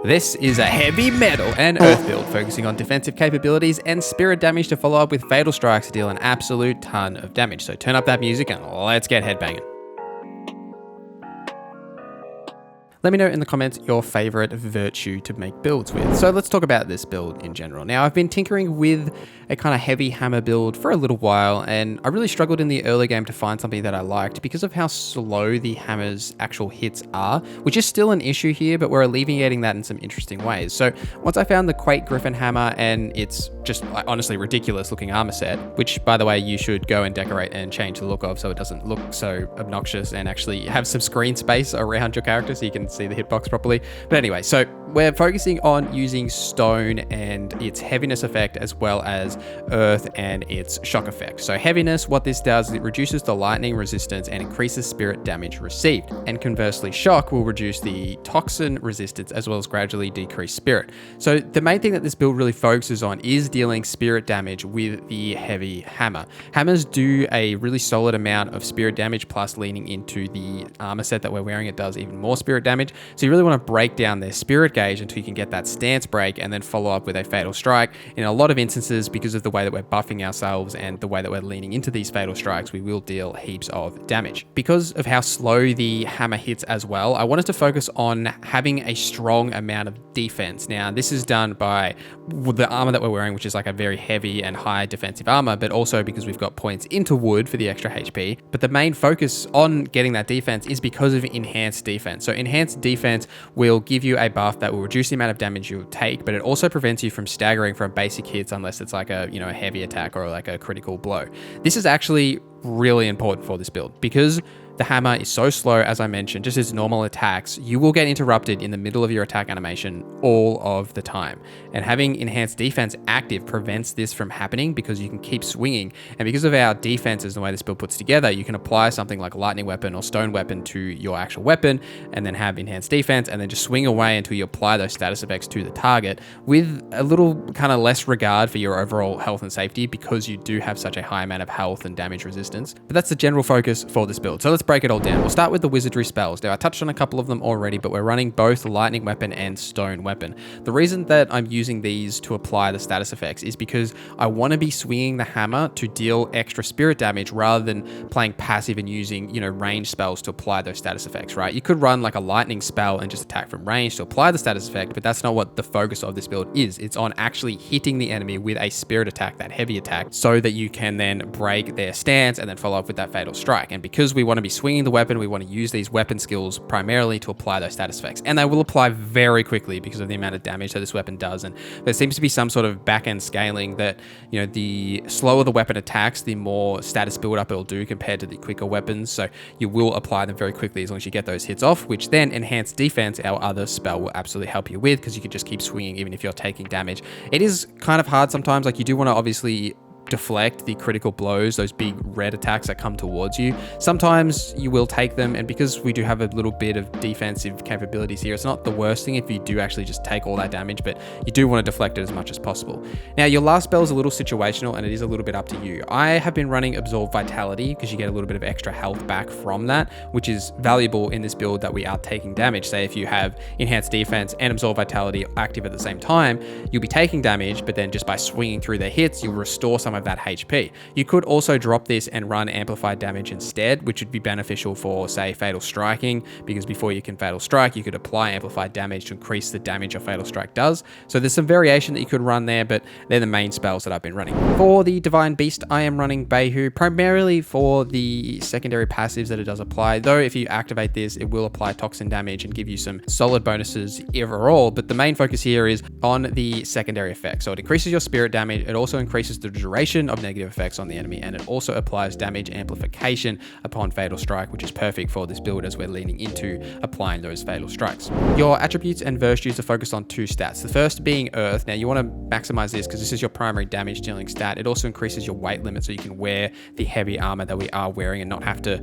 This is a heavy metal and earth build focusing on defensive capabilities and spirit damage to follow up with fatal strikes to deal an absolute ton of damage. So turn up that music and let's get headbanging. Let me know in the comments your favorite virtue to make builds with. So let's talk about this build in general. Now, I've been tinkering with a kind of heavy hammer build for a little while, and I really struggled in the early game to find something that I liked because of how slow the hammer's actual hits are, which is still an issue here, but we're alleviating that in some interesting ways. So once I found the Quake Griffin Hammer and its just honestly ridiculous looking armor set, which by the way, you should go and decorate and change the look of so it doesn't look so obnoxious and actually have some screen space around your character so you can see the hitbox properly. But anyway, so we're focusing on using stone and its heaviness effect as well as earth and its shock effect. So heaviness, what this does is it reduces the lightning resistance and increases spirit damage received. And conversely, shock will reduce the toxin resistance as well as gradually decrease spirit. So the main thing that this build really focuses on is dealing spirit damage with the heavy hammer. Hammers do a really solid amount of spirit damage, plus leaning into the armor set that we're wearing, it does even more spirit damage. So you really want to break down their spirit gauge until you can get that stance break and then follow up with a fatal strike. In a lot of instances, because of the way that we're buffing ourselves and the way that we're leaning into these fatal strikes, we will deal heaps of damage. Because of how slow the hammer hits as well, I wanted to focus on having a strong amount of defense. Now, this is done by the armor that we're wearing, which is like a very heavy and high defensive armor, but also because we've got points into wood for the extra HP. But the main focus on getting that defense is because of enhanced defense. So enhanced defense will give you a buff that will reduce the amount of damage you'll take, but it also prevents you from staggering from basic hits unless it's like a, a heavy attack or like a critical blow. This is actually really important for this build because the hammer is so slow, as I mentioned, just as normal attacks, you will get interrupted in the middle of your attack animation all of the time. And having enhanced defense active prevents this from happening because you can keep swinging. And because of our defenses and the way this build puts together, you can apply something like lightning weapon or stone weapon to your actual weapon and then have enhanced defense and then just swing away until you apply those status effects to the target with a little kind of less regard for your overall health and safety because you do have such a high amount of health and damage resistance. But that's the general focus for this build. So let's break it all down. We'll start with the Wizardry Spells. Now, I touched on a couple of them already, but we're running both lightning weapon and stone weapon. The reason that I'm using these to apply the status effects is because I want to be swinging the hammer to deal extra spirit damage rather than playing passive and using, range spells to apply those status effects, right? You could run like a lightning spell and just attack from range to apply the status effect, but that's not what the focus of this build is. It's on actually hitting the enemy with a spirit attack, that heavy attack, so that you can then break their stance and then follow up with that fatal strike. And because we want to be swinging the weapon, we want to use these weapon skills primarily to apply those status effects, and they will apply very quickly because of the amount of damage that this weapon does. And there seems to be some sort of back-end scaling that the slower the weapon attacks, the more status build up it'll do compared to the quicker weapons, so you will apply them very quickly as long as you get those hits off, which then enhanced defense, our other spell, will absolutely help you with because you can just keep swinging even if you're taking damage. It is kind of hard sometimes, like you do want to obviously deflect the critical blows, those big red attacks that come towards you. Sometimes you will take them, and because we do have a little bit of defensive capabilities here, it's not the worst thing if you do actually just take all that damage, but you do want to deflect it as much as possible. Now, your last spell is a little situational and it is a little bit up to you. I have been running Absorb Vitality because you get a little bit of extra health back from that, which is valuable in this build that we are taking damage. Say if you have Enhanced Defense and Absorb Vitality active at the same time, you'll be taking damage, but then just by swinging through their hits, you'll restore some of that HP. You could also drop this and run amplified damage instead, which would be beneficial for, say, fatal striking, because before you can fatal strike, you could apply amplified damage to increase the damage a fatal strike does. So there's some variation that you could run there, but they're the main spells that I've been running. For the Divine Beast, I am running Behu primarily for the secondary passives that it does apply, though if you activate this, it will apply toxin damage and give you some solid bonuses overall, but the main focus here is on the secondary effects. So it increases your spirit damage, it also increases the duration of negative effects on the enemy, and it also applies damage amplification upon fatal strike, which is perfect for this build as we're leaning into applying those fatal strikes. Your attributes and virtues are focused on two stats. The first being Earth. Now you want to maximize this because this is your primary damage dealing stat. It also increases your weight limit so you can wear the heavy armor that we are wearing and not have to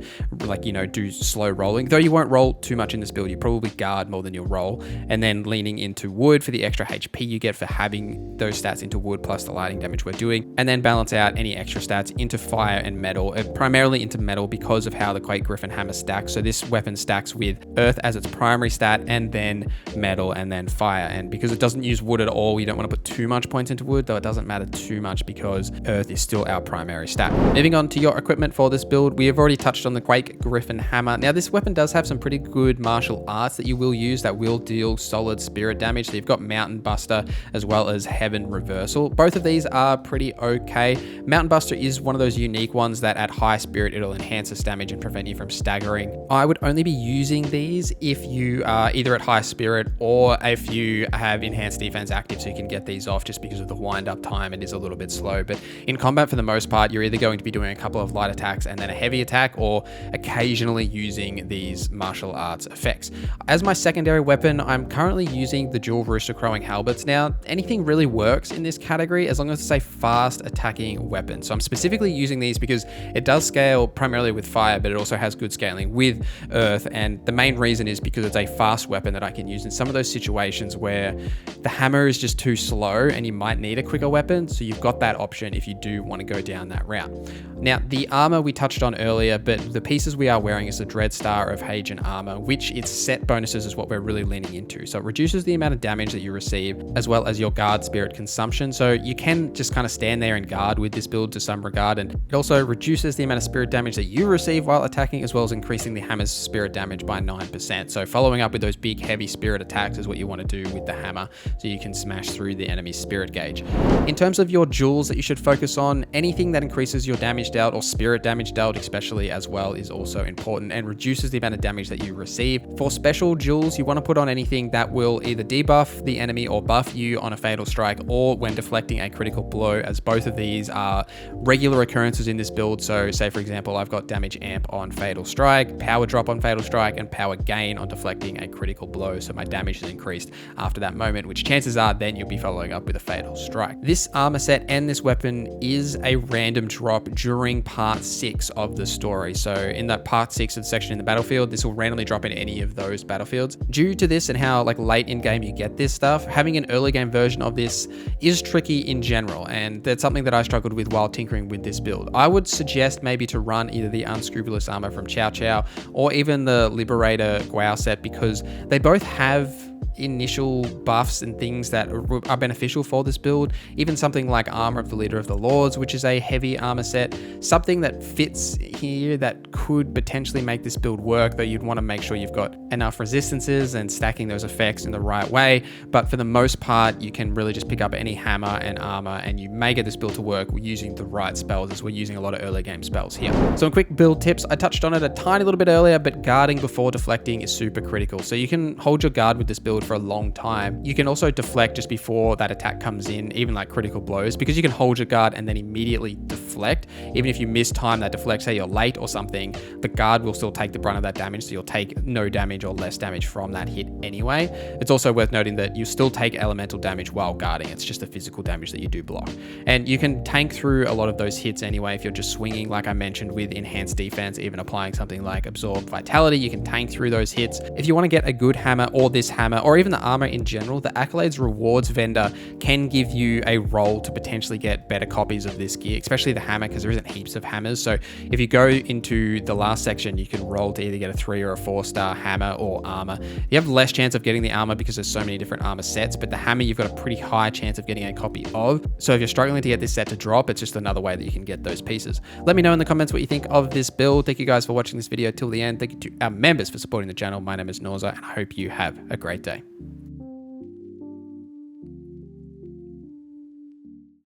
do slow rolling. Though you won't roll too much in this build, you probably guard more than you'll roll. And then leaning into wood for the extra HP you get for having those stats into wood plus the lightning damage we're doing. And then balance out any extra stats into fire and metal, primarily into metal because of how the Quake Griffin Hammer stacks. So this weapon stacks with earth as its primary stat, and then metal, and then fire. And because it doesn't use wood at all, you don't want to put too much points into wood, though it doesn't matter too much because earth is still our primary stat. Moving on to your equipment for this build, we have already touched on the Quake Griffin Hammer. Now this weapon does have some pretty good martial arts that you will use that will deal solid spirit damage. So you've got Mountain Buster as well as Heaven Reversal. Both of these are pretty okay. Mountain Buster is one of those unique ones that at high spirit it'll enhance its damage and prevent you from staggering. I would only be using these if you are either at high spirit or if you have enhanced defense active, so you can get these off just because of the wind up time. It is a little bit slow, but in combat for the most part you're either going to be doing a couple of light attacks and then a heavy attack, or occasionally using these martial arts effects. As my secondary weapon, I'm currently using the dual rooster crowing halberds. Now anything really works in this category as long as it's a fast attacking weapon. So I'm specifically using these because it does scale primarily with fire, but it also has good scaling with earth, and the main reason is because it's a fast weapon that I can use in some of those situations where the hammer is just too slow and you might need a quicker weapon. So you've got that option if you do want to go down that route. Now the armor we touched on earlier, but the pieces we are wearing is the Dread Star of Hejian armor, which its set bonuses is what we're really leaning into. So it reduces the amount of damage that you receive as well as your guard spirit consumption. So you can just kind of stand there and guard with this build to some regard, and it also reduces the amount of spirit damage that you receive while attacking, as well as increasing the hammer's spirit damage by 9%. So following up with those big heavy spirit attacks is what you want to do with the hammer, so you can smash through the enemy's spirit gauge. In terms of your jewels that you should focus on, anything that increases your damage dealt or spirit damage dealt especially as well is also important and reduces the amount of damage that you receive. For special jewels, you want to put on anything that will either debuff the enemy or buff you on a fatal strike, or when deflecting a critical blow, as both of these are regular occurrences in this build. So say for example, I've got damage amp on fatal strike, power drop on fatal strike, and power gain on deflecting a critical blow. So my damage is increased after that moment, which chances are then you'll be following up with a fatal strike. This armor set and this weapon is a random drop during part 6 of the story. So in that part 6 of the section in the battlefield, this will randomly drop in any of those battlefields. Due to this and how like late in game you get this stuff, having an early game version of this is tricky in general, and that's something that I struggled with while tinkering with this build. I would suggest maybe to run either the Unscrupulous armor from Chow Chow or even the Liberator Guao set, because they both have initial buffs and things that are beneficial for this build. Even something like Armor of the Leader of the Lords, which is a heavy armor set, something that fits here that could potentially make this build work, though you'd want to make sure you've got enough resistances and stacking those effects in the right way. But for the most part, you can really just pick up any hammer and armor and you may get this build to work using the right spells, as we're using a lot of early game spells here. So in quick build tips, I touched on it a tiny little bit earlier, but guarding before deflecting is super critical. So you can hold your guard with this build for a long time. You can also deflect just before that attack comes in, even like critical blows, because you can hold your guard and then immediately deflect. Even if you miss time that deflect, say you're late or something, the guard will still take the brunt of that damage, so you'll take no damage or less damage from that hit anyway. It's also worth noting that you still take elemental damage while guarding. It's just the physical damage that you do block. And you can tank through a lot of those hits anyway if you're just swinging, like I mentioned, with enhanced defense. Even applying something like Absorb Vitality, you can tank through those hits. If you want to get a good hammer, or this hammer, or even the armor in general, the Accolades rewards vendor can give you a roll to potentially get better copies of this gear, especially the hammer, because there isn't heaps of hammers. So if you go into the last section, you can roll to either get a 3 or a 4-star hammer or armor. You have less chance of getting the armor because there's so many different armor sets, but the hammer you've got a pretty high chance of getting a copy of. So if you're struggling to get this set to drop, it's just another way that you can get those pieces. Let me know in the comments what you think of this build. Thank you guys for watching this video till the end. Thank you to our members for supporting the channel. My name is NorZZa, and I hope you have a great day.